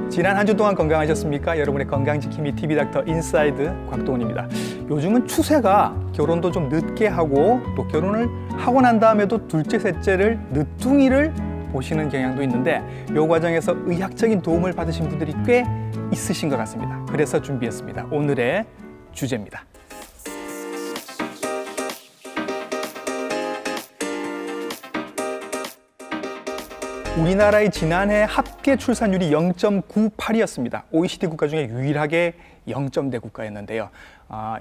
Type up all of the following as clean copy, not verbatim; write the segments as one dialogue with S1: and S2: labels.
S1: 지난 한 주 동안 건강하셨습니까? 여러분의 건강지킴이 TV닥터 인사이드 곽동훈입니다. 요즘은 추세가 결혼도 좀 늦게 하고 또 결혼을 하고 난 다음에도 둘째, 셋째를 늦둥이를 보시는 경향도 있는데 이 과정에서 의학적인 도움을 받으신 분들이 꽤 있으신 것 같습니다. 그래서 준비했습니다. 오늘의 주제입니다. 우리나라의 지난해 합계 출산율이 0.98이었습니다. OECD 국가 중에 유일하게 0점대 국가였는데요.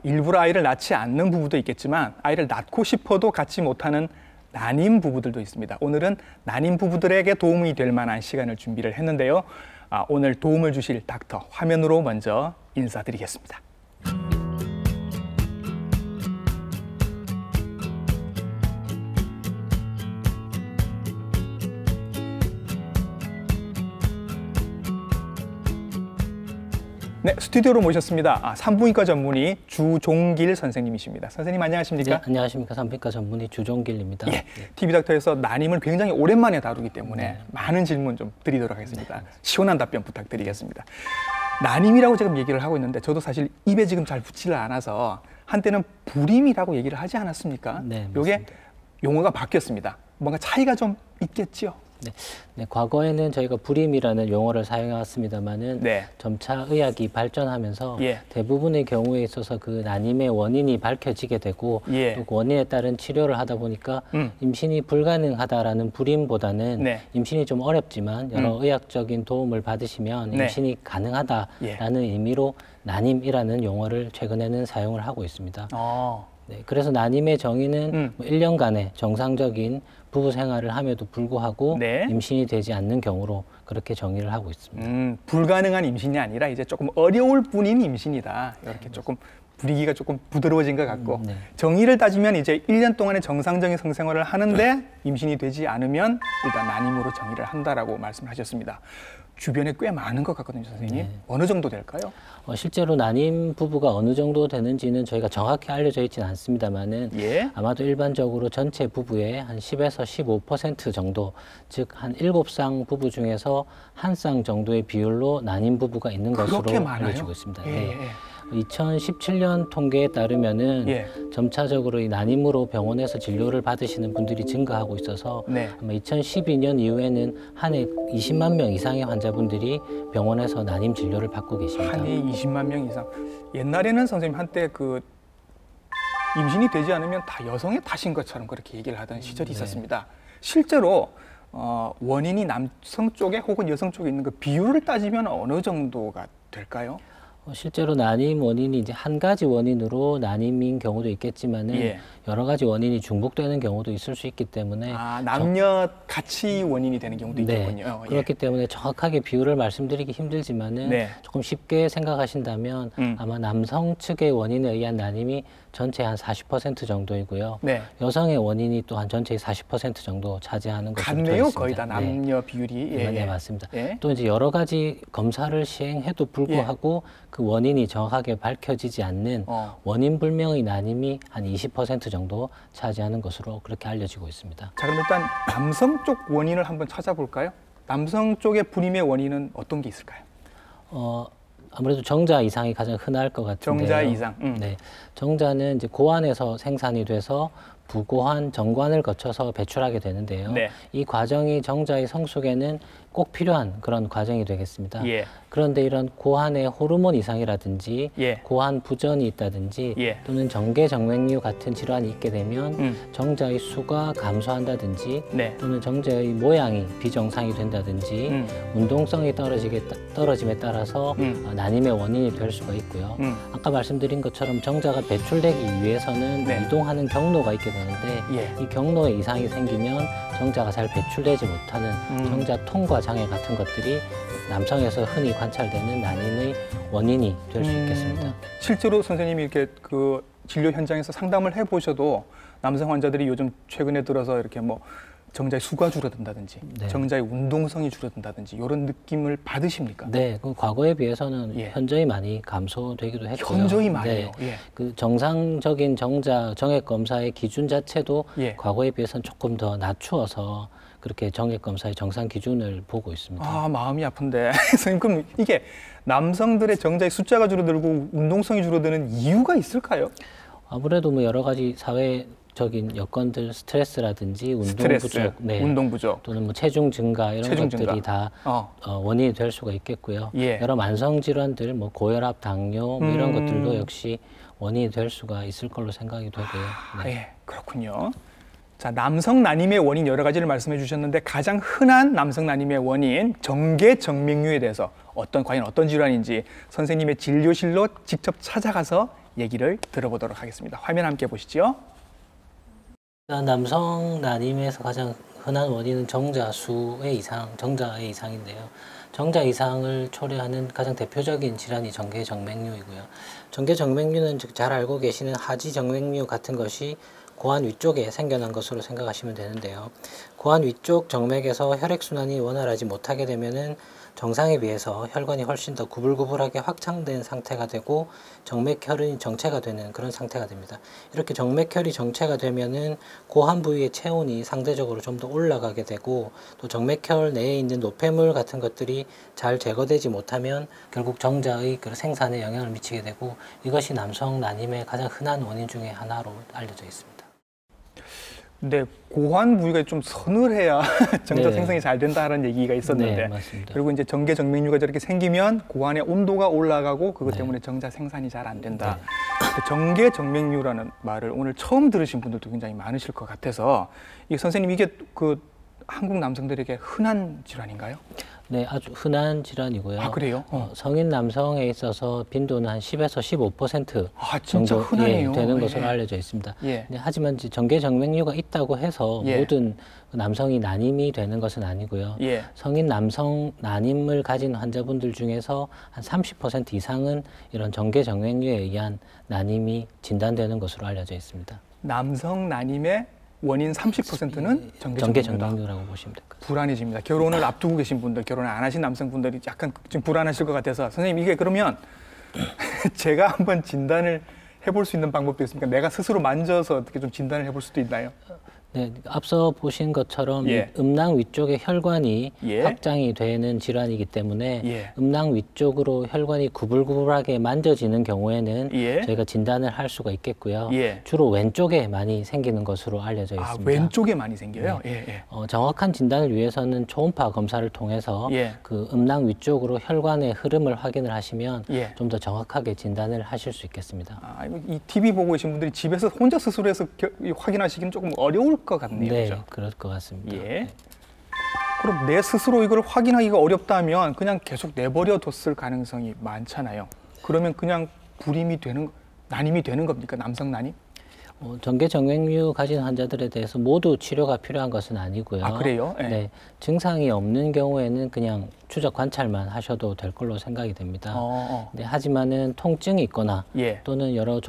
S1: 일부러 아이를 낳지 않는 부부도 있겠지만 아이를 낳고 싶어도 갖지 못하는 난임 부부들도 있습니다. 오늘은 난임 부부들에게 도움이 될 만한 시간을 준비를 했는데요. 오늘 도움을 주실 닥터 화면으로 먼저 인사드리겠습니다. 네, 스튜디오로 모셨습니다. 산부인과 전문의 주종길 선생님이십니다. 선생님 안녕하십니까?
S2: 네, 안녕하십니까. 산부인과 전문의 주종길입니다.
S1: 예, TV닥터에서 난임을 굉장히 오랜만에 다루기 때문에 많은 질문 좀 드리도록 하겠습니다. 시원한 답변 부탁드리겠습니다. 난임이라고 지금 얘기를 하고 있는데 저도 사실 입에 지금 잘 붙지를 않아서 한때는 불임이라고 얘기를 하지 않았습니까?
S2: 네,
S1: 이게 용어가 바뀌었습니다. 뭔가 차이가 좀 있겠죠?
S2: 네, 과거에는 저희가 불임이라는 용어를 사용해 왔습니다만은 점차 의학이 발전하면서 대부분의 경우에 있어서 그 난임의 원인이 밝혀지게 되고 또 그 원인에 따른 치료를 하다 보니까 임신이 불가능하다라는 불임보다는 임신이 좀 어렵지만 여러 의학적인 도움을 받으시면 임신이 가능하다라는 의미로 난임이라는 용어를 최근에는 사용을 하고 있습니다. 네, 그래서 난임의 정의는 1년간의 정상적인 부부 생활을 함에도 불구하고 임신이 되지 않는 경우로 그렇게 정의를 하고 있습니다.
S1: 불가능한 임신이 아니라 이제 조금 어려울 뿐인 임신이다. 이렇게 조금 분위기가 조금 부드러워진 것 같고 정의를 따지면 이제 1년 동안의 정상적인 성생활을 하는데 임신이 되지 않으면 일단 난임으로 정의를 한다라고 말씀하셨습니다. 주변에 꽤 많은 것 같거든요, 선생님. 어느 정도 될까요?
S2: 실제로 난임 부부가 어느 정도 되는지는 저희가 정확히 알려져 있지는 않습니다만은 아마도 일반적으로 전체 부부의 한 10에서 15% 정도, 즉 한 7쌍 부부 중에서 한 쌍 정도의 비율로 난임 부부가 있는 것으로 알려지고 있습니다. 2017년 통계에 따르면은 점차적으로 이 난임으로 병원에서 진료를 받으시는 분들이 증가하고 있어서 아마 2012년 이후에는 한 해 20만 명 이상의 환자분들이 병원에서 난임 진료를 받고 계십니다.
S1: 한 해 20만 명 이상. 옛날에는 선생님 한때 그 임신이 되지 않으면 다 여성의 탓인 것처럼 그렇게 얘기를 하던 시절이 있었습니다. 실제로 원인이 남성 쪽에 혹은 여성 쪽에 있는 그 비율을 따지면 어느 정도가 될까요?
S2: 실제로 난임 원인이 이제 한 가지 원인으로 난임인 경우도 있겠지만은 여러 가지 원인이 중복되는 경우도 있을 수 있기 때문에
S1: 남녀 같이 원인이 되는 경우도 있겠군요.
S2: 그렇기 때문에 정확하게 비율을 말씀드리기 힘들지만은 조금 쉽게 생각하신다면 아마 남성 측의 원인에 의한 난임이 전체의 한 40% 정도이고요. 여성의 원인이 또한 전체의 40% 정도 차지하는 것으로 되어 있습니다.
S1: 거의 다 남녀 비율이.
S2: 네, 맞습니다. 또 이제 여러 가지 검사를 시행해도 불구하고 그 원인이 정확하게 밝혀지지 않는 원인 불명의 난임이 한 20% 정도 차지하는 것으로 그렇게 알려지고 있습니다.
S1: 자, 그럼 일단 남성 쪽 원인을 한번 찾아볼까요? 남성 쪽의 불임의 원인은 어떤 게 있을까요?
S2: 아무래도 정자 이상이 가장 흔할 것 같은데요.
S1: 정자 이상.
S2: 네, 정자는 이제 고환에서 생산이 돼서 부고환, 정관을 거쳐서 배출하게 되는데요. 이 과정이 정자의 성숙에는 꼭 필요한 그런 과정이 되겠습니다. 그런데 이런 고환의 호르몬 이상이라든지 고환 부전이 있다든지 또는 정계정맥류 같은 질환이 있게 되면 정자의 수가 감소한다든지 또는 정자의 모양이 비정상이 된다든지 운동성이 떨어짐에 따라서 난임의 원인이 될 수가 있고요. 아까 말씀드린 것처럼 정자가 배출되기 위해서는 이동하는 경로가 있게 되는데 이 경로에 이상이 생기면 정자가 잘 배출되지 못하는 정자 통과 장애 같은 것들이 남성에서 흔히 관찰되는 난임의 원인이 될 수 있겠습니다.
S1: 실제로 선생님이 이렇게 그 진료 현장에서 상담을 해보셔도 남성 환자들이 요즘 최근에 들어서 이렇게 뭐 정자의 수가 줄어든다든지 정자의 운동성이 줄어든다든지 이런 느낌을 받으십니까?
S2: 네, 그 과거에 비해서는 현저히 많이 감소되기도 했고요.
S1: 현저히 많이요?
S2: 그 정상적인 정자 정액 검사의 기준 자체도 과거에 비해서는 조금 더 낮추어서 그렇게 정액 검사의 정상 기준을 보고 있습니다.
S1: 아, 마음이 아픈데. 선생님, 그럼 이게 남성들의 정자의 숫자가 줄어들고 운동성이 줄어드는 이유가 있을까요?
S2: 아무래도 뭐 여러 가지 사회적인 여건들, 스트레스라든지 운동 부족, 네, 운동 부족, 또는 뭐 체중 증가 이런 것들이 다 원인이 될 수가 있겠고요. 예. 여러 만성 질환들, 뭐 고혈압, 당뇨 뭐 이런 것들도 역시 원인이 될 수가 있을 걸로 생각이 되고요.
S1: 네. 예, 그렇군요. 자, 남성 난임의 원인 여러 가지를 말씀해 주셨는데 가장 흔한 남성 난임의 원인 정계정맥류에 대해서 과연 어떤 질환인지 선생님의 진료실로 직접 찾아가서 얘기를 들어보도록 하겠습니다. 화면 함께 보시죠.
S2: 남성 난임에서 가장 흔한 원인은 정자의 이상인데요. 정자 이상을 초래하는 가장 대표적인 질환이 정계정맥류이고요. 정계정맥류는 잘 알고 계시는 하지정맥류 같은 것이 고환 위쪽에 생겨난 것으로 생각하시면 되는데요. 고환 위쪽 정맥에서 혈액순환이 원활하지 못하게 되면은 정상에 비해서 혈관이 훨씬 더 구불구불하게 확장된 상태가 되고 정맥혈이 정체가 되는 그런 상태가 됩니다. 이렇게 정맥혈이 정체가 되면은 고환 부위의 체온이 상대적으로 좀 더 올라가게 되고 또 정맥혈 내에 있는 노폐물 같은 것들이 잘 제거되지 못하면 결국 정자의 그 생산에 영향을 미치게 되고 이것이 남성 난임의 가장 흔한 원인 중에 하나로 알려져 있습니다.
S1: 근데 고환 부위가 좀 서늘해야 정자 생성이 잘 된다는 얘기가 있었는데 그리고 이제 정계정맥류가 저렇게 생기면 고환의 온도가 올라가고 그것 때문에 정자 생산이 잘 안 된다. 정계정맥류라는 말을 오늘 처음 들으신 분들도 굉장히 많으실 것 같아서 선생님 이게 그 한국 남성들에게 흔한 질환인가요?
S2: 네, 아주 흔한 질환이고요.
S1: 아, 그래요?
S2: 성인 남성에 있어서 빈도는 한 10에서 15%
S1: 정도 흔하네요.
S2: 되는 것으로 알려져 있습니다. 네, 하지만 정계정맥류가 있다고 해서 모든 남성이 난임이 되는 것은 아니고요. 성인 남성 난임을 가진 환자분들 중에서 한 30% 이상은 이런 정계정맥류에 의한 난임이 진단되는 것으로 알려져 있습니다.
S1: 남성 난임의 원인 30%는
S2: 정계정맥류라고 보시면 될 것 같습니다.
S1: 불안해집니다. 결혼을 앞두고 계신 분들, 결혼을 안 하신 남성분들이 약간 좀 불안하실 것 같아서 선생님 이게 그러면 제가 한번 진단을 해볼 수 있는 방법도 있습니까? 내가 스스로 만져서 어떻게 좀 진단을 해볼 수도 있나요?
S2: 네, 앞서 보신 것처럼 음낭 위쪽에 혈관이 확장이 되는 질환이기 때문에 음낭 위쪽으로 혈관이 구불구불하게 만져지는 경우에는 저희가 진단을 할 수가 있겠고요. 주로 왼쪽에 많이 생기는 것으로 알려져 있습니다.
S1: 아, 왼쪽에 많이 생겨요?
S2: 정확한 진단을 위해서는 초음파 검사를 통해서 그 음낭 위쪽으로 혈관의 흐름을 확인을 하시면 좀 더 정확하게 진단을 하실 수 있겠습니다.
S1: 아, 이 TV 보고 계신 분들이 집에서 혼자 스스로 해서 확인하시기는 조금 어려울 것 같네요.
S2: 네,
S1: 그렇죠?
S2: 그럴 것 같습니다.
S1: 그럼 내 스스로 이걸 확인하기가 어렵다면 그냥 계속 내버려 뒀을 가능성이 많잖아요. 그러면 그냥 난임이 되는 겁니까? 남성 난임?
S2: 정계정맥류 가진 환자들에 대해서 모두 치료가 필요한 것은 아니고요.
S1: 아, 그래요?
S2: 네, 증상이 없는 경우에는 그냥 추적 관찰만 하셔도 될 걸로 생각이 됩니다. 네, 하지만은 통증이 있거나 또는 여러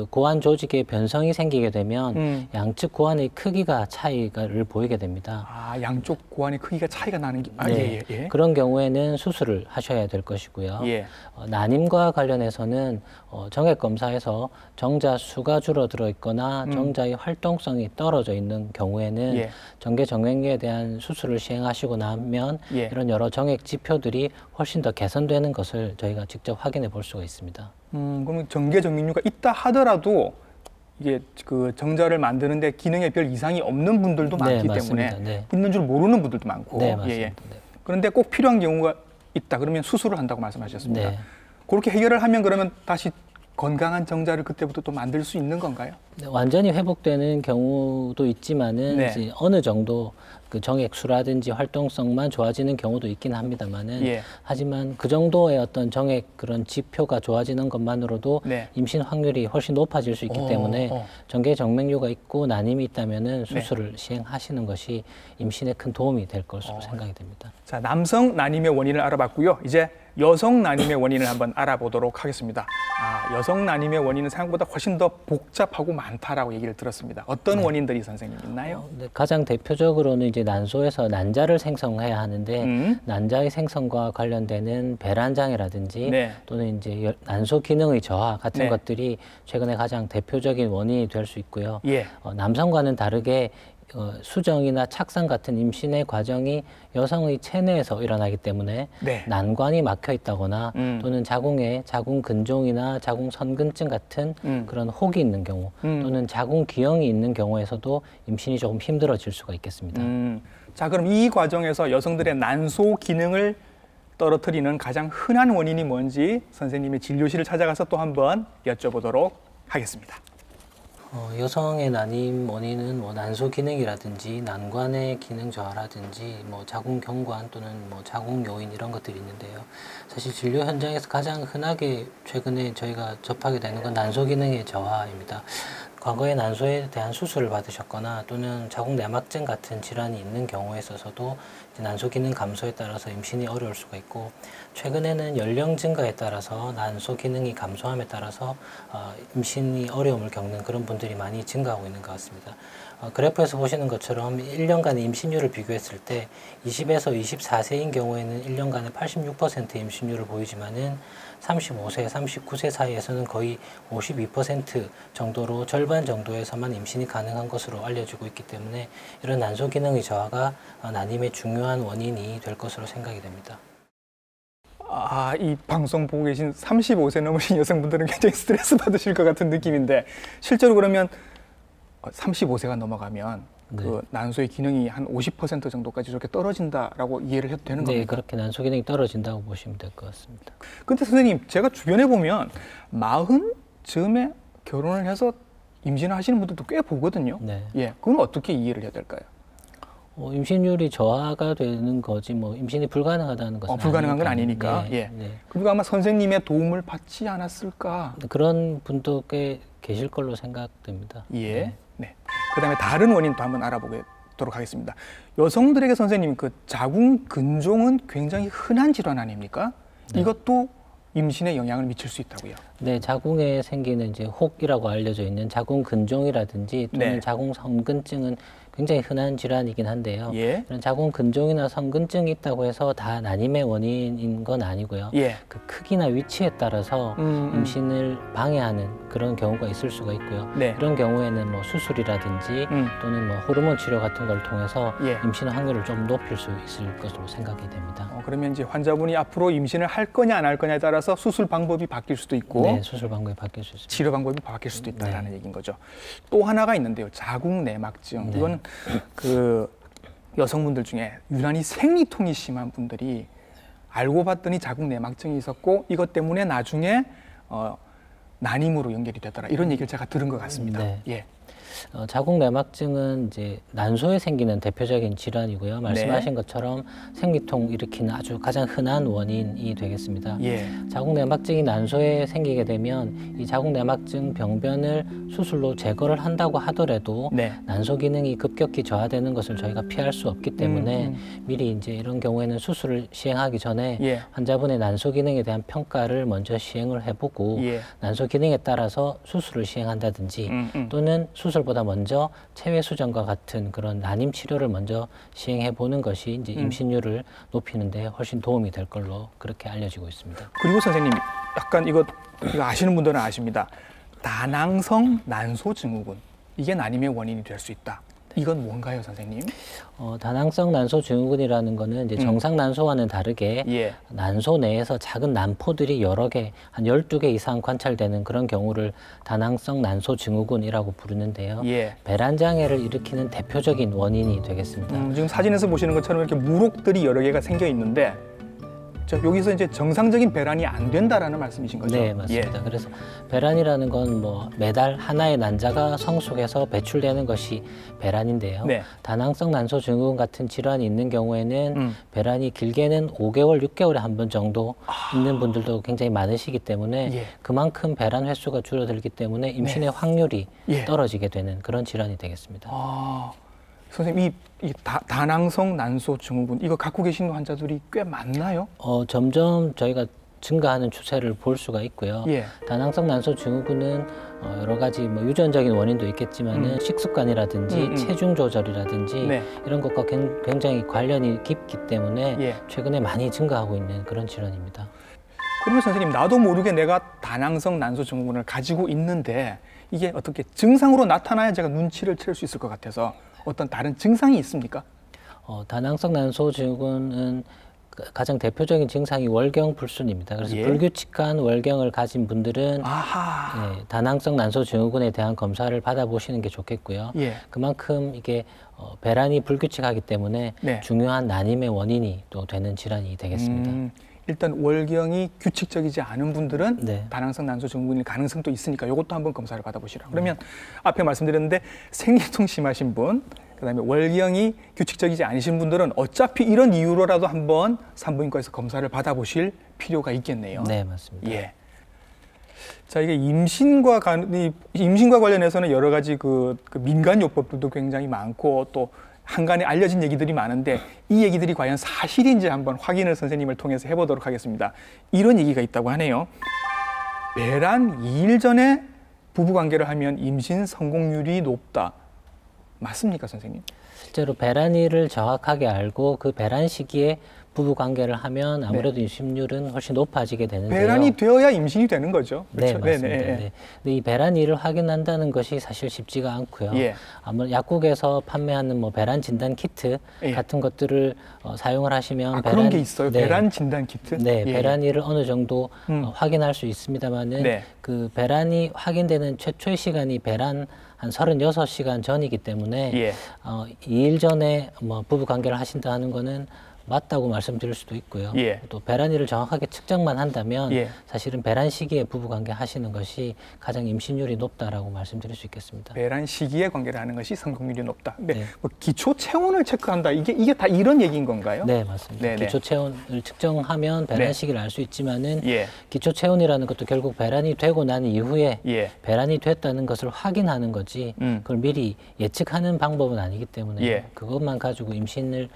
S2: 고환 조직의 변성이 생기게 되면 양측 고환의 크기가 차이를 보이게 됩니다.
S1: 아, 양쪽 고환의 크기가 차이가 나는 게
S2: 그런 경우에는 수술을 하셔야 될 것이고요. 난임과 관련해서는 정액 검사에서 정자 수가 줄어들어 있거나 정자의 활동성이 떨어져 있는 경우에는 정계정맥류에 대한 수술을 시행하시고 나면 이런 여러 정액 지표들이 훨씬 더 개선되는 것을 저희가 직접 확인해 볼 수가 있습니다.
S1: 그러면 정계정맥류가 있다 하더라도 이게 그 정자를 만드는데 기능에 별 이상이 없는 분들도 많기 때문에 있는 줄 모르는 분들도 많고. 그런데 꼭 필요한 경우가 있다 그러면 수술을 한다고 말씀하셨습니다. 그렇게 해결을 하면 그러면 다시 건강한 정자를 그때부터 또 만들 수 있는 건가요?
S2: 네, 완전히 회복되는 경우도 있지만은 이제 어느 정도 그 정액수라든지 활동성만 좋아지는 경우도 있긴 합니다만은 하지만 그 정도의 어떤 정액 그런 지표가 좋아지는 것만으로도 임신 확률이 훨씬 높아질 수 있기 때문에 정계정맥류가 있고 난임이 있다면은 수술을 시행하시는 것이 임신에 큰 도움이 될 것으로 생각이 됩니다.
S1: 자, 남성 난임의 원인을 알아봤고요. 이제 여성 난임의 원인을 한번 알아보도록 하겠습니다. 여성 난임의 원인은 생각보다 훨씬 더 복잡하고 많다라고 얘기를 들었습니다. 어떤 원인들이 선생님 있나요?
S2: 가장 대표적으로는 이제 난소에서 난자를 생성해야 하는데 난자의 생성과 관련되는 배란 장애라든지 또는 이제 난소 기능의 저하 같은 것들이 최근에 가장 대표적인 원인이 될 수 있고요. 남성과는 다르게 수정이나 착상 같은 임신의 과정이 여성의 체내에서 일어나기 때문에 네. 난관이 막혀 있다거나 또는 자궁에 자궁 근종이나 자궁 선근증 같은 그런 혹이 있는 경우 또는 자궁 기형이 있는 경우에서도 임신이 조금 힘들어질 수가 있겠습니다.
S1: 자, 그럼 이 과정에서 여성들의 난소 기능을 떨어뜨리는 가장 흔한 원인이 뭔지 선생님의 진료실을 찾아가서 또 한번 여쭤보도록 하겠습니다.
S2: 여성의 난임 원인은 뭐 난소 기능이라든지 난관의 기능 저하라든지 뭐 자궁 경관 또는 뭐 자궁 요인 이런 것들이 있는데요. 사실 진료 현장에서 가장 흔하게 최근에 저희가 접하게 되는 건 난소 기능의 저하입니다. 과거에 난소에 대한 수술을 받으셨거나 또는 자궁 내막증 같은 질환이 있는 경우에 있어서도 난소 기능 감소에 따라서 임신이 어려울 수가 있고, 최근에는 연령 증가에 따라서 난소 기능이 감소함에 따라서 임신이 어려움을 겪는 그런 분들이 많이 증가하고 있는 것 같습니다. 그래프에서 보시는 것처럼 1년간의 임신율을 비교했을 때 20에서 24세인 경우에는 1년간에 86% 임신율을 보이지만은 35세, 39세 사이에서는 거의 52% 정도로 절반 정도에서만 임신이 가능한 것으로 알려지고 있기 때문에 이런 난소 기능의 저하가 난임의 중요한 원인이 될 것으로 생각이 됩니다.
S1: 이 방송 보고 계신 35세 넘으신 여성분들은 굉장히 스트레스 받으실 것 같은 느낌인데, 실제로 그러면 35세가 넘어가면 네. 그 난소의 기능이 한 50% 정도까지 저렇게 떨어진다라고 이해를 해도 되는 겁니까?
S2: 네, 그렇게 난소 기능이 떨어진다고 보시면 될 것 같습니다.
S1: 근데 선생님, 제가 주변에 보면 40즈음에 결혼을 해서 임신을 하시는 분들도 꽤 보거든요. 네. 예, 그건 어떻게 이해를 해야 될까요?
S2: 임신율이 저하가 되는 거지 뭐 임신이 불가능하다는 것은
S1: 불가능한 건 아니니까. 네, 예. 네. 그리고 아마 선생님의 도움을 받지 않았을까?
S2: 그런 분도 꽤 계실 걸로 생각됩니다.
S1: 예. 네. 네. 그다음에 다른 원인도 한번 알아보도록 하겠습니다. 여성들에게 선생님, 그 자궁 근종은 굉장히 흔한 질환 아닙니까? 네. 이것도 임신에 영향을 미칠 수 있다고요?
S2: 네, 자궁에 생기는 이제 혹이라고 알려져 있는 자궁 근종이라든지 또는 네. 자궁 선근증은 굉장히 흔한 질환이긴 한데요. 예. 이런 자궁 근종이나 선근증이 있다고 해서 다 난임의 원인인 건 아니고요. 예. 그 크기나 위치에 따라서 임신을 방해하는 그런 경우가 있을 수가 있고요. 네. 이런 경우에는 뭐 수술이라든지 또는 뭐 호르몬 치료 같은 걸 통해서 예. 임신 확률을 좀 높일 수 있을 것으로 생각이 됩니다.
S1: 그러면 이제 환자분이 앞으로 임신을 할 거냐 안 할 거냐에 따라서 수술 방법이 바뀔 수도 있고,
S2: 네, 수술 방법이 바뀔 수 있습니다.
S1: 치료 방법이 바뀔 수도 있다라는 네. 얘기인 거죠. 또 하나가 있는데요, 자궁 내막증. 네. 이건 그 여성분들 중에 유난히 생리통이 심한 분들이 알고 봤더니 자궁 내막증이 있었고 이것 때문에 나중에 난임으로 연결이 되더라, 이런 얘기를 제가 들은 것 같습니다. 네. 예.
S2: 자궁 내막증은 이제 난소에 생기는 대표적인 질환이고요. 말씀하신 네. 것처럼 생리통 일으키는 아주 가장 흔한 원인이 되겠습니다. 예. 자궁 내막증이 난소에 생기게 되면 이 자궁 내막증 병변을 수술로 제거를 한다고 하더라도 네. 난소 기능이 급격히 저하되는 것을 저희가 피할 수 없기 때문에 미리 이제 이런 경우에는 수술을 시행하기 전에 예. 환자분의 난소 기능에 대한 평가를 먼저 시행을 해보고 예. 난소 기능에 따라서 수술을 시행한다든지 또는 수술보다 먼저 체외 수정과 같은 그런 난임 치료를 먼저 시행해 보는 것이 이제 임신율을 높이는 데 훨씬 도움이 될 걸로 그렇게 알려지고 있습니다.
S1: 그리고 선생님, 약간 이거 아시는 분들은 아십니다. 다낭성 난소 증후군, 이게 난임의 원인이 될 수 있다. 이건 뭔가요, 선생님?
S2: 다낭성 난소 증후군이라는 거는 이제 정상 난소와는 다르게 예. 난소 내에서 작은 난포들이 여러 개, 한 12개 이상 관찰되는 그런 경우를 다낭성 난소 증후군이라고 부르는데요. 예. 배란 장애를 일으키는 대표적인 원인이 되겠습니다.
S1: 지금 사진에서 보시는 것처럼 이렇게 물혹들이 여러 개가 생겨 있는데, 여기서 이제 정상적인 배란이 안 된다라는 말씀이신 거죠?
S2: 네, 맞습니다. 예. 그래서 배란이라는 건 뭐 매달 하나의 난자가 성 속에서 배출되는 것이 배란인데요. 네. 다낭성 난소 증후군 같은 질환이 있는 경우에는 배란이 길게는 5개월, 6개월에 한 번 정도 있는 분들도 굉장히 많으시기 때문에 예. 그만큼 배란 횟수가 줄어들기 때문에 임신의 네. 확률이 예. 떨어지게 되는 그런 질환이 되겠습니다.
S1: 선생님, 이 다낭성 난소 증후군, 이거 갖고 계신 환자들이 꽤 많나요?
S2: 점점 저희가 증가하는 추세를 볼 수가 있고요. 예. 다낭성 난소 증후군은 여러 가지 뭐 유전적인 원인도 있겠지만은 식습관이라든지 체중 조절이라든지 네. 이런 것과 굉장히 관련이 깊기 때문에 예. 최근에 많이 증가하고 있는 그런 질환입니다.
S1: 그러면 선생님, 나도 모르게 내가 다낭성 난소 증후군을 가지고 있는데 이게 어떻게 증상으로 나타나야 제가 눈치를 챌 수 있을 것 같아서 어떤 다른 증상이 있습니까?
S2: 다낭성 난소 증후군은 가장 대표적인 증상이 월경불순입니다. 그래서
S1: 예.
S2: 불규칙한 월경을 가진 분들은 예, 다낭성 난소 증후군에 대한 검사를 받아보시는 게 좋겠고요.
S1: 예.
S2: 그만큼 이게 배란이 불규칙하기 때문에
S1: 네.
S2: 중요한 난임의 원인이 또 되는 질환이 되겠습니다.
S1: 일단 월경이 규칙적이지 않은 분들은
S2: 네.
S1: 다낭성 난소 증후군일 가능성도 있으니까 이것도 한번 검사를 받아보시라. 그러면 앞에 말씀드렸는데 생리통 심하신 분, 그다음에 월경이 규칙적이지 않으신 분들은 어차피 이런 이유로라도 한번 산부인과에서 검사를 받아보실 필요가 있겠네요.
S2: 네, 맞습니다.
S1: 예. 자, 이게 임신과 관련해서는 여러 가지 그 민간요법들도 굉장히 많고 또 한간에 알려진 얘기들이 많은데 이 얘기들이 과연 사실인지 한번 확인을 선생님을 통해서 해보도록 하겠습니다. 이런 얘기가 있다고 하네요. 배란 2일 전에 부부관계를 하면 임신 성공률이 높다. 맞습니까, 선생님?
S2: 실제로 배란일을 정확하게 알고 그 배란 시기에 부부 관계를 하면 아무래도 임신율은 훨씬 높아지게 되는데요.
S1: 배란이 되어야 임신이 되는 거죠.
S2: 그렇죠? 네, 맞습니다. 네. 근데 이 배란일을 확인한다는 것이 사실 쉽지가 않고요.
S1: 예.
S2: 아무래도 약국에서 판매하는 뭐 배란 진단 키트 같은 것들을 사용을 하시면
S1: 그런 게 있어요.
S2: 네.
S1: 배란 진단 키트?
S2: 네, 배란일을 어느 정도 확인할 수 있습니다만은 그 배란이 확인되는 최초의 시간이 배란 한 36시간 전이기 때문에 2일 전에 뭐 부부 관계를 하신다는 거는 맞다고 말씀드릴 수도 있고요. 또 배란일을 정확하게 측정만 한다면 사실은 배란 시기에 부부 관계 하시는 것이 가장 임신율이 높다라고 말씀드릴 수 있겠습니다.
S1: 배란 시기에 관계를 하는 것이 성공률이 높다. 네. 뭐 기초 체온을 체크한다. 이게 다 이런 얘기인 건가요?
S2: 네, 맞습니다. 기초 체온을 측정하면 배란 시기를 알 수 있지만은 기초 체온이라는 것도 결국 배란이 되고 난 이후에 배란이 됐다는 것을 확인하는 거지 그걸 미리 예측하는 방법은 아니기 때문에 그것만 가지고 임신을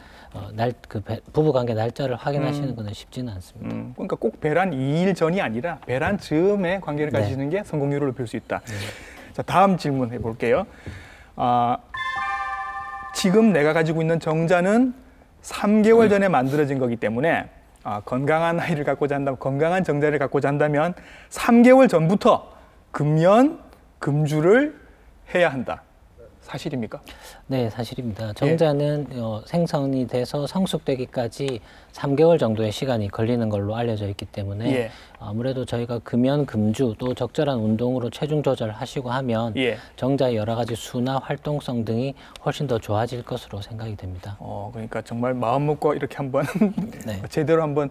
S2: 부부관계 날짜를 확인하시는 것은 쉽지는 않습니다.
S1: 그러니까 꼭 배란 2일 전이 아니라 배란 즈음에 관계를 가지시는 게 성공률을 높일 수 있다. 자, 다음 질문 해볼게요. 지금 내가 가지고 있는 정자는 3개월 전에 만들어진 거기 때문에 건강한 아이를 갖고자 한다면, 건강한 정자를 갖고자 한다면 3개월 전부터 금연, 금주를 해야 한다. 사실입니까?
S2: 네, 사실입니다. 정자는 생성이 돼서 성숙되기까지 3개월 정도의 시간이 걸리는 걸로 알려져 있기 때문에 아무래도 저희가 금연, 금주 또 적절한 운동으로 체중 조절하시고 하면 정자의 여러 가지 수나 활동성 등이 훨씬 더 좋아질 것으로 생각이 됩니다.
S1: 그러니까 정말 마음 먹고 이렇게 한번 제대로 한번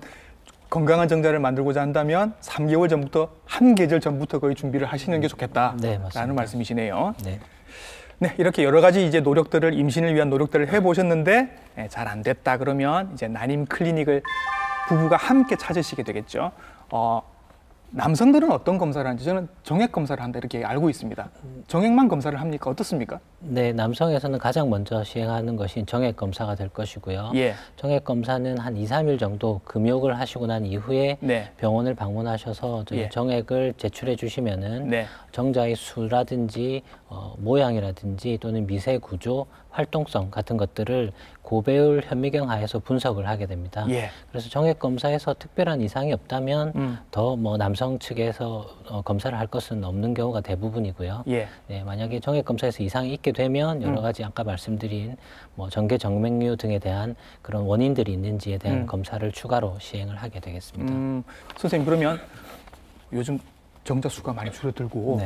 S1: 건강한 정자를 만들고자 한다면 3개월 전부터, 한 계절 전부터 거의 준비를 하시는 게 좋겠다라는 말씀이시네요. 네, 이렇게 여러 가지 이제 노력들을, 임신을 위한 노력들을 해보셨는데 잘 안 됐다 그러면 이제 난임 클리닉을 부부가 함께 찾으시게 되겠죠. 남성들은 어떤 검사를 하는지 저는 정액 검사를 한다 이렇게 알고 있습니다. 정액만 검사를 합니까? 어떻습니까?
S2: 네, 남성에서는 가장 먼저 시행하는 것이 정액 검사가 될 것이고요. 정액 검사는 한 2, 3일 정도 금욕을 하시고 난 이후에 병원을 방문하셔서 정액을 제출해 주시면은 정자의 수라든지 모양이라든지 또는 미세 구조, 활동성 같은 것들을 고배율 현미경 하에서 분석을 하게 됩니다. 그래서 정액 검사에서 특별한 이상이 없다면 더 뭐 남성 측에서 검사를 할 것은 없는 경우가 대부분이고요. 네, 만약에 정액 검사에서 이상이 있게 되면 여러 가지 아까 말씀드린 뭐 정계 정맥류 등에 대한 그런 원인들이 있는지에 대한 검사를 추가로 시행을 하게 되겠습니다.
S1: 선생님, 그러면 요즘 정자 수가 많이 줄어들고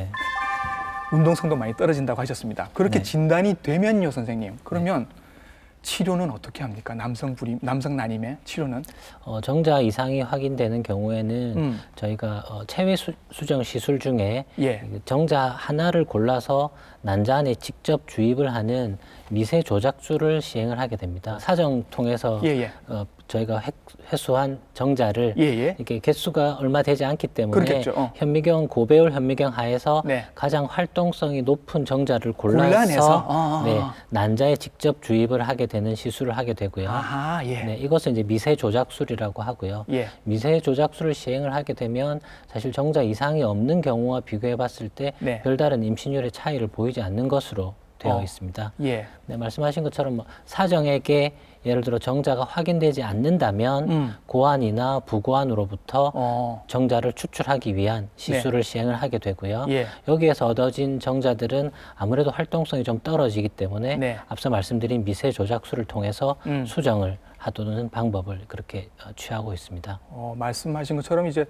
S1: 운동성도 많이 떨어진다고 하셨습니다. 그렇게 진단이 되면요, 선생님. 그러면 치료는 어떻게 합니까? 남성 난임의 치료는?
S2: 정자 이상이 확인되는 경우에는 저희가 체외 수정 시술 중에 정자 하나를 골라서 난자 안에 직접 주입을 하는 미세 조작술을 시행을 하게 됩니다. 사정 통해서 저희가 회수한 정자를 이렇게 개수가 얼마 되지 않기 때문에 현미경, 고배율 현미경 하에서 가장 활동성이 높은 정자를 골라서 난자에 직접 주입을 하게 되는 시술을 하게 되고요. 이것은 이제 미세 조작술이라고 하고요. 미세 조작술을 시행을 하게 되면 사실 정자 이상이 없는 경우와 비교해 봤을 때 별다른 임신율의 차이를 보이지 않는 것으로 되어 있습니다. 네, 말씀하신 것처럼 사정액에 예를 들어 정자가 확인되지 않는다면 고환이나 부고환으로부터 정자를 추출하기 위한 시술을 시행을 하게 되고요. 여기에서 얻어진 정자들은 아무래도 활동성이 좀 떨어지기 때문에 앞서 말씀드린 미세 조작술을 통해서 수정을 하도는 방법을 그렇게 취하고 있습니다.
S1: 말씀하신 것처럼 이제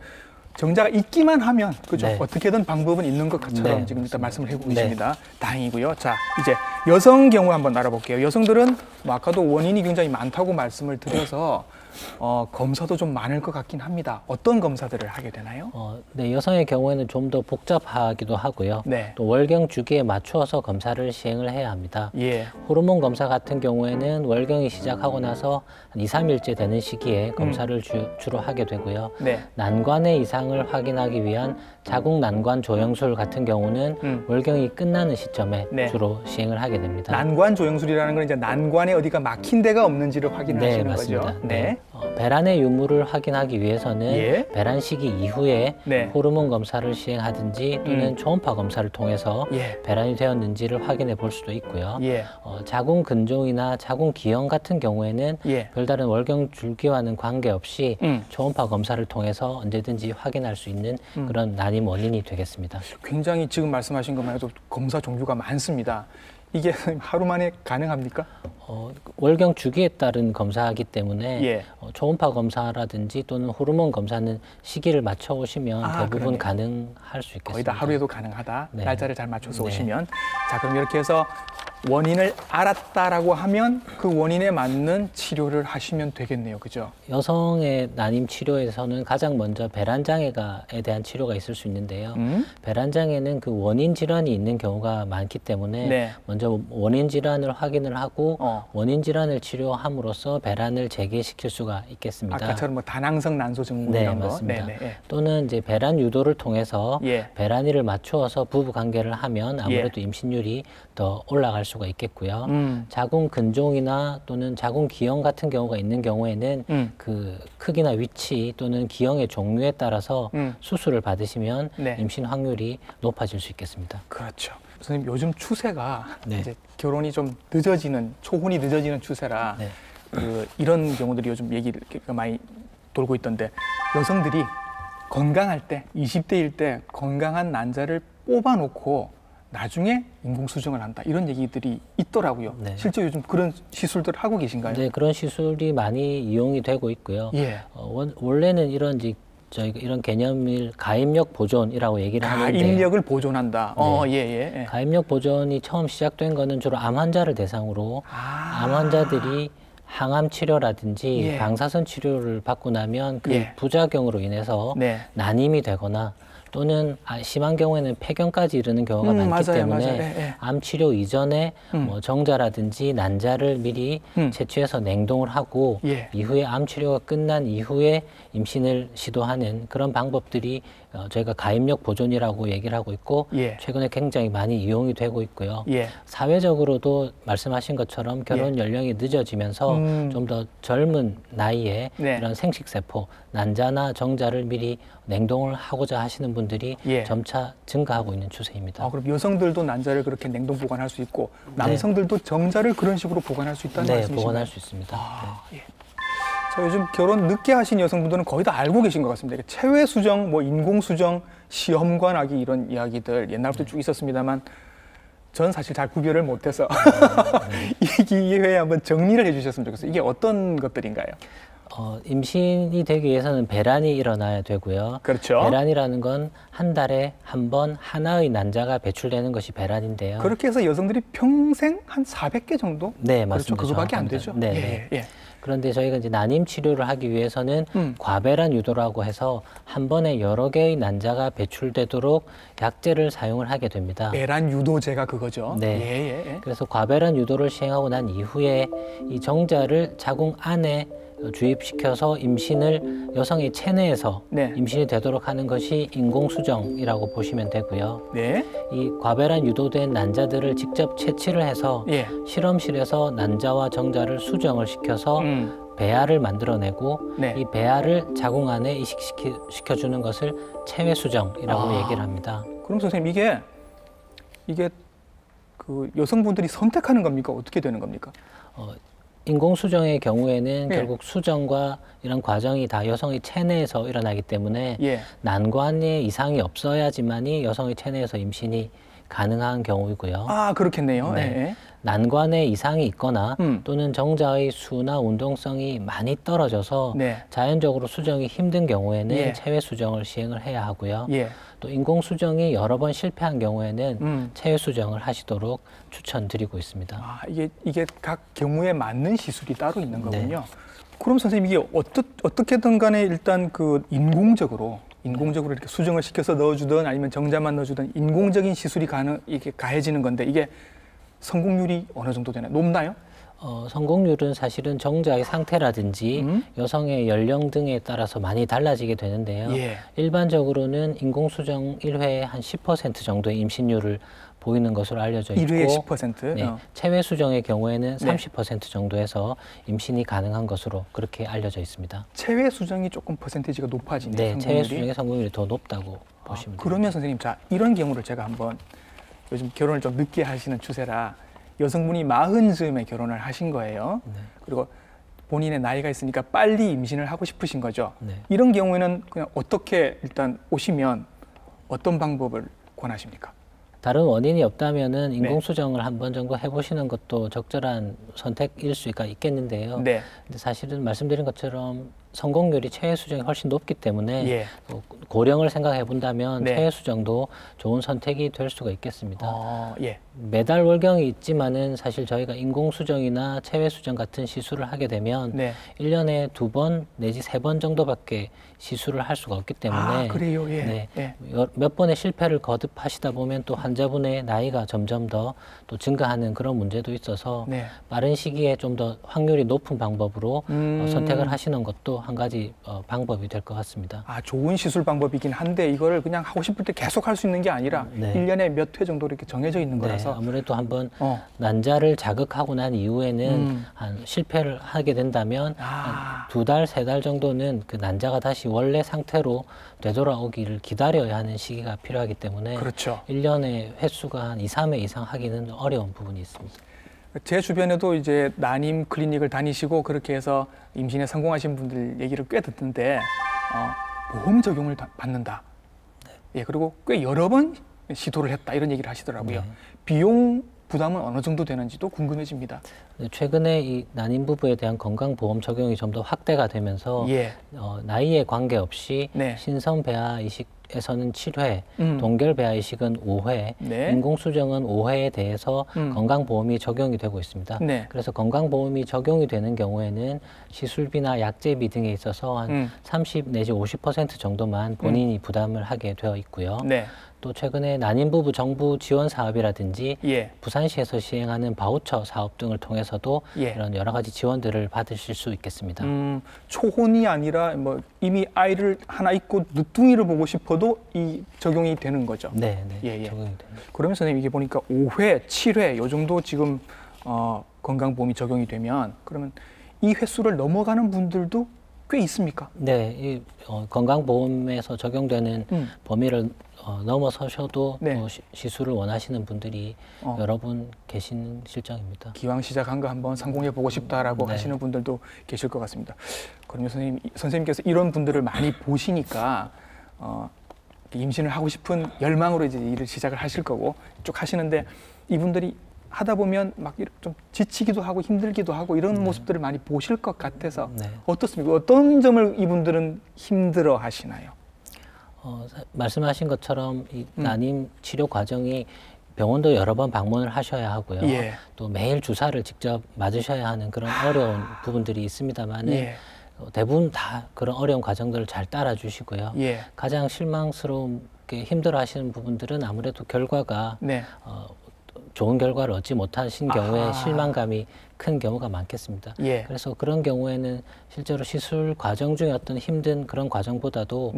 S1: 정자가 있기만 하면 그죠? 어떻게든 방법은 있는 것 같처럼 지금 일단 말씀을 해보고 계십니다. 다행이고요. 자, 이제 여성 경우 한번 알아볼게요. 여성들은 뭐 아까도 원인이 굉장히 많다고 말씀을 드려서 검사도 좀 많을 것 같긴 합니다. 어떤 검사들을 하게 되나요?
S2: 네, 여성의 경우에는 좀 더 복잡하기도 하고요. 또 월경 주기에 맞추어서 검사를 시행을 해야 합니다. 호르몬 검사 같은 경우에는 월경이 시작하고 나서 한 2, 3일째 되는 시기에 검사를 주로 하게 되고요. 난관의 이상을 확인하기 위한 자궁 난관 조영술 같은 경우는 월경이 끝나는 시점에 주로 시행을 하게 됩니다.
S1: 난관 조영술이라는 건 이제 난관에 어디가 막힌 데가 없는지를 확인하시는
S2: 맞습니다.
S1: 거죠?
S2: 배란의 유무를 확인하기 위해서는 배란 시기 이후에 호르몬 검사를 시행하든지 또는 초음파 검사를 통해서 배란이 되었는지를 확인해 볼 수도 있고요. 자궁 근종이나 자궁 기형 같은 경우에는 별다른 월경 줄기와는 관계없이 초음파 검사를 통해서 언제든지 확인할 수 있는 그런 난임 원인이 되겠습니다.
S1: 굉장히 지금 말씀하신 것만 해도 검사 종류가 많습니다. 이게 하루 만에 가능합니까?
S2: 월경 주기에 따른 검사이기 때문에 초음파 검사라든지 또는 호르몬 검사는 시기를 맞춰 오시면 대부분 가능할 수 있겠습니다.
S1: 거의 다 하루에도 가능하다. 날짜를 잘 맞춰서 오시면. 자, 그럼 이렇게 해서 원인을 알았다라고 하면 그 원인에 맞는 치료를 하시면 되겠네요. 그죠?
S2: 여성의 난임 치료에서는 가장 먼저 배란장애에 대한 치료가 있을 수 있는데요. 배란장애는 그 원인 질환이 있는 경우가 많기 때문에 먼저 원인 질환을 확인을 하고 원인 질환을 치료함으로써 배란을 재개시킬 수가 있겠습니다.
S1: 아까처럼 뭐 다낭성 난소 증후군 이런 거.
S2: 맞습니다. 또는 이제 배란 유도를 통해서 배란위를 맞추어서 부부 관계를 하면 아무래도 임신율이 더 올라갈 수가 있겠고요. 자궁 근종이나 또는 자궁 기형 같은 경우가 있는 경우에는 그 크기나 위치 또는 기형의 종류에 따라서 수술을 받으시면 임신 확률이 높아질 수 있겠습니다.
S1: 그렇죠. 선생님, 요즘 추세가 이제 결혼이 좀 늦어지는, 초혼이 늦어지는 추세라 이런 경우들이 요즘 얘기가 많이 돌고 있던데, 여성들이 건강할 때, 20대일 때 건강한 난자를 뽑아놓고 나중에 인공수정을 한다, 이런 얘기들이 있더라고요. 실제 요즘 그런 시술들 하고 계신가요?
S2: 네, 그런 시술이 많이 이용이 되고 있고요. 원래는 저희가 이런 개념을 가임력 보존이라고 얘기를 하는데,
S1: 가임력을 보존한다.
S2: 가임력 보존이 처음 시작된 거는 주로 암 환자를 대상으로 암 환자들이 항암 치료라든지 방사선 치료를 받고 나면 그 부작용으로 인해서 난임이 되거나 또는 심한 경우에는 폐경까지 이르는 경우가 많기 때문에 암 치료 이전에 뭐 정자라든지 난자를 미리 채취해서 냉동을 하고 이후에 암 치료가 끝난 이후에 임신을 시도하는 그런 방법들이 저희가 가임력 보존이라고 얘기를 하고 있고 최근에 굉장히 많이 이용이 되고 있고요. 사회적으로도 말씀하신 것처럼 결혼 연령이 늦어지면서 좀 더 젊은 나이에 이런 생식세포, 난자나 정자를 미리 냉동을 하고자 하시는 분들이 점차 증가하고 있는 추세입니다.
S1: 그럼 여성들도 난자를 그렇게 냉동 보관할 수 있고 남성들도 정자를 그런 식으로 보관할 수 있다는 말씀이신가요?
S2: 네, 보관할 수 있습니다.
S1: 자, 요즘 결혼 늦게 하신 여성분들은 거의 다 알고 계신 것 같습니다. 체외 수정, 뭐 인공 수정, 시험관 하기, 이런 이야기들 옛날부터 쭉 있었습니다만 전 사실 잘 구별을 못해서 이 기회에 한번 정리를 해주셨으면 좋겠어요. 이게 어떤 것들인가요?
S2: 임신이 되기 위해서는 배란이 일어나야 되고요.
S1: 그렇죠.
S2: 배란이라는 건 한 달에 한 번 하나의 난자가 배출되는 것이 배란인데요.
S1: 그렇게 해서 여성들이 평생 한 400개 정도?
S2: 네, 맞습니다.
S1: 그렇죠. 그거밖에 안 되죠.
S2: 그런데 저희가 이제 난임 치료를 하기 위해서는 과배란 유도라고 해서 한 번에 여러 개의 난자가 배출되도록 약제를 사용을 하게 됩니다.
S1: 배란 유도제가 그거죠.
S2: 그래서 과배란 유도를 시행하고 난 이후에 이 정자를 자궁 안에 주입시켜서 임신을 여성의 체내에서 임신이 되도록 하는 것이 인공수정이라고 보시면 되고요. 이 과배란 유도된 난자들을 직접 채취를 해서 실험실에서 난자와 정자를 수정을 시켜서 배아를 만들어내고 이 배아를 자궁 안에 이식시켜주는 것을 체외수정이라고 얘기를 합니다.
S1: 그럼 선생님, 이게 그 여성분들이 선택하는 겁니까? 어떻게 되는 겁니까?
S2: 인공수정의 경우에는 결국 수정과 이런 과정이 다 여성의 체내에서 일어나기 때문에 난관에 이상이 없어야지만이 여성의 체내에서 임신이 가능한 경우이고요.
S1: 아, 그렇겠네요.
S2: 네. 난관에 이상이 있거나 또는 정자의 수나 운동성이 많이 떨어져서 자연적으로 수정이 힘든 경우에는 체외 수정을 시행을 해야 하고요. 또 인공수정이 여러 번 실패한 경우에는 체외 수정을 하시도록 추천드리고 있습니다.
S1: 아, 이게 각 경우에 맞는 시술이 따로 있는 거군요. 그럼 선생님 이게 어떻게든 간에 일단 그 인공적으로 이렇게 수정을 시켜서 넣어주든 아니면 정자만 넣어주든 인공적인 시술이 이게 가해지는 건데 이게 성공률이 어느 정도 되나요? 높나요?
S2: 성공률은 사실은 정자의 상태라든지 여성의 연령 등에 따라서 많이 달라지게 되는데요. 일반적으로는 인공수정 1회에 한 10% 정도의 임신율을 보이는 것으로 알려져 있고
S1: 1회에 10%?
S2: 체외 수정의 경우에는 30% 정도에서 임신이 가능한 것으로 그렇게 알려져 있습니다.
S1: 체외 수정이 조금 퍼센티지가 높아지네요.
S2: 네, 체외 수정의 성공률이 더 높다고 보시면 됩니다.
S1: 그러면 선생님, 자, 이런 경우를 제가 한번 요즘 결혼을 좀 늦게 하시는 추세라 여성분이 40즈음에 결혼을 하신 거예요. 그리고 본인의 나이가 있으니까 빨리 임신을 하고 싶으신 거죠. 이런 경우에는 그냥 어떻게 일단 오시면 어떤 방법을 권하십니까?
S2: 다른 원인이 없다면은 인공수정을 한 번 정도 해보시는 것도 적절한 선택일 수가 있겠는데요. 근데 사실은 말씀드린 것처럼 성공률이 체외 수정이 훨씬 높기 때문에 고령을 생각해 본다면 체외 수정도 좋은 선택이 될 수가 있겠습니다. 매달 월경이 있지만은 사실 저희가 인공수정이나 체외 수정 같은 시술을 하게 되면 1년에 2번 내지 3번 정도밖에 시술을 할 수가 없기 때문에
S1: 그래요?
S2: 몇 번의 실패를 거듭하시다 보면 또 환자분의 나이가 점점 더 또 증가하는 그런 문제도 있어서 빠른 시기에 좀 더 확률이 높은 방법으로 선택을 하시는 것도 한 가지 방법이 될 것 같습니다.
S1: 아, 좋은 시술 방법이긴 한데 이거를 그냥 하고 싶을 때 계속 할 수 있는 게 아니라 1년에 몇 회 정도 이렇게 정해져 있는 거라서
S2: 아무래도 한번 난자를 자극하고 난 이후에는 한 실패를 하게 된다면 한 2달, 3달 정도는 그 난자가 다시 원래 상태로 되돌아오기를 기다려야 하는 시기가 필요하기 때문에 1년에 횟수가 한 2, 3회 이상 하기는 어려운 부분이 있습니다.
S1: 제 주변에도 이제 난임 클리닉을 다니시고 그렇게 해서 임신에 성공하신 분들 얘기를 꽤 듣는데 보험 적용을 받는다. 그리고 꽤 여러 번 시도를 했다 이런 얘기를 하시더라고요. 비용 부담은 어느 정도 되는지도 궁금해집니다.
S2: 최근에 이 난임 부부에 대한 건강보험 적용이 좀 더 확대가 되면서 나이에 관계없이 신선 배아 이식에서는 7회, 동결 배아 이식은 5회, 인공수정은 5회에 대해서 건강보험이 적용이 되고 있습니다. 그래서 건강보험이 적용이 되는 경우에는 시술비나 약제비 등에 있어서 한 30 내지 50% 정도만 본인이 부담을 하게 되어 있고요. 또 최근에 난임부부 정부 지원 사업이라든지 부산시에서 시행하는 바우처 사업 등을 통해서도 이런 여러 가지 지원들을 받으실 수 있겠습니다.
S1: 초혼이 아니라 뭐 이미 아이를 하나 있고 늦둥이를 보고 싶어도 이 적용이 되는 거죠.
S2: 적용이 됩니다.
S1: 그러면 선생님 이게 보니까 5회, 7회 요 정도 지금 건강보험이 적용이 되면 그러면 이 횟수를 넘어가는 분들도 꽤 있습니까?
S2: 이 건강보험에서 적용되는 범위를 넘어서셔도 시술을 원하시는 분들이 여러 분 계신 실정입니다.
S1: 기왕 시작한 거 한번 성공해 보고 싶다라고 하시는 분들도 계실 것 같습니다. 그러면 선생님께서 이런 분들을 많이 보시니까 임신을 하고 싶은 열망으로 이제 일을 시작을 하실 거고 쭉 하시는데 이분들이 하다 보면 막 좀 지치기도 하고 힘들기도 하고 이런 모습들을 많이 보실 것 같아서 어떻습니까? 어떤 점을 이분들은 힘들어 하시나요?
S2: 말씀하신 것처럼 이 난임 치료 과정이 병원도 여러 번 방문을 하셔야 하고요. 또 매일 주사를 직접 맞으셔야 하는 그런 어려운 부분들이 있습니다만 대부분 다 그런 어려운 과정들을 잘 따라주시고요. 가장 실망스럽게 힘들어하시는 부분들은 아무래도 결과가 좋은 결과를 얻지 못하신 경우에 실망감이 큰 경우가 많겠습니다. 그래서 그런 경우에는 실제로 시술 과정 중에 어떤 힘든 그런 과정보다도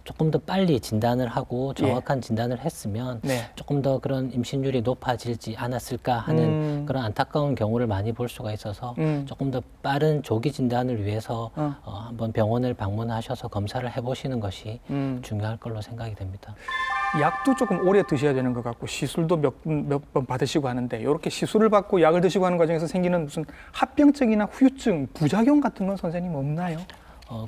S2: 조금 더 빨리 진단을 하고 정확한 진단을 했으면 조금 더 그런 임신율이 높아지지 않았을까 하는 그런 안타까운 경우를 많이 볼 수가 있어서 조금 더 빠른 조기 진단을 위해서 한번 병원을 방문하셔서 검사를 해보시는 것이 중요할 걸로 생각이 됩니다.
S1: 약도 조금 오래 드셔야 되는 것 같고 시술도 몇 번 받으시고 하는데 이렇게 시술을 받고 약을 드시고 하는 과정에서 생기는 무슨 합병증이나 후유증, 부작용 같은 건 선생님 없나요?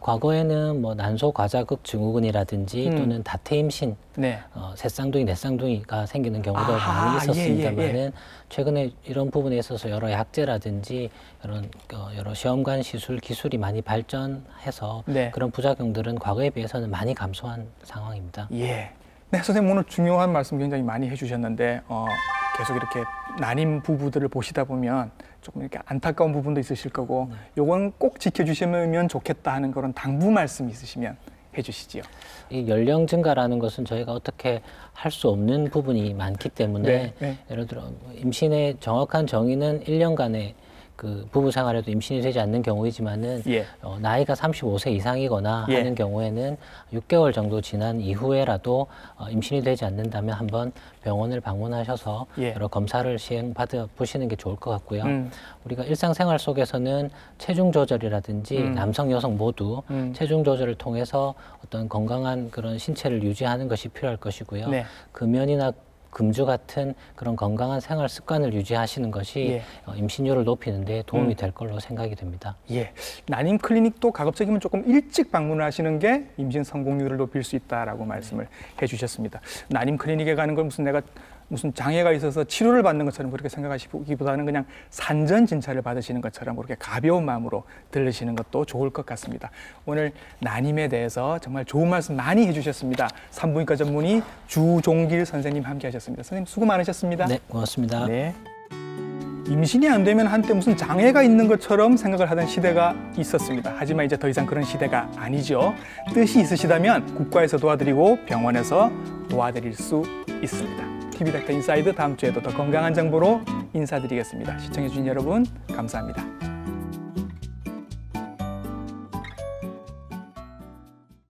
S2: 과거에는 뭐 난소 과자극 증후군이라든지 또는 다태 임신,
S1: 네.
S2: 새쌍둥이, 넷쌍둥이가 생기는 경우도 많이 있었습니다만은 최근에 이런 부분에 있어서 여러 약제라든지 이런 여러 시험관 시술 기술이 많이 발전해서 네. 그런 부작용들은 과거에 비해서는 많이 감소한 상황입니다.
S1: 예. 네, 선생님 오늘 중요한 말씀 굉장히 많이 해주셨는데 계속 이렇게 난임 부부들을 보시다 보면 조금 이렇게 안타까운 부분도 있으실 거고 요건 꼭 지켜주시면 좋겠다 하는 그런 당부 말씀 있으시면 해주시지요.
S2: 이 연령 증가라는 것은 저희가 어떻게 할 수 없는 부분이 많기 때문에 예를 들어 임신의 정확한 정의는 1년간의 그 부부 생활에도 임신이 되지 않는 경우이지만은 나이가 35세 이상이거나 하는 경우에는 6개월 정도 지난 이후에라도 임신이 되지 않는다면 한번 병원을 방문하셔서 여러 검사를 시행받아 보시는 게 좋을 것 같고요. 우리가 일상생활 속에서는 체중 조절이라든지 남성, 여성 모두 체중 조절을 통해서 어떤 건강한 그런 신체를 유지하는 것이 필요할 것이고요. 금연이나 금주 같은 그런 건강한 생활 습관을 유지하시는 것이 임신율을 높이는 데 도움이 될 걸로 생각이 됩니다.
S1: 예, 난임 클리닉도 가급적이면 조금 일찍 방문을 하시는 게 임신 성공률을 높일 수 있다라고 말씀을 해주셨습니다. 난임 클리닉에 가는 건 무슨 장애가 있어서 치료를 받는 것처럼 그렇게 생각하시기보다는 그냥 산전 진찰을 받으시는 것처럼 그렇게 가벼운 마음으로 들으시는 것도 좋을 것 같습니다. 오늘 난임에 대해서 정말 좋은 말씀 많이 해주셨습니다. 산부인과 전문의 주종길 선생님 함께 하셨습니다. 선생님 수고 많으셨습니다.
S2: 네, 고맙습니다.
S1: 네. 임신이 안 되면 한때 무슨 장애가 있는 것처럼 생각을 하던 시대가 있었습니다. 하지만 이제 더 이상 그런 시대가 아니죠. 뜻이 있으시다면 국가에서 도와드리고 병원에서 도와드릴 수 있습니다. TV 닥터 인사이드 다음 주에도 더 건강한 정보로 인사드리겠습니다. 시청해주신 여러분 감사합니다.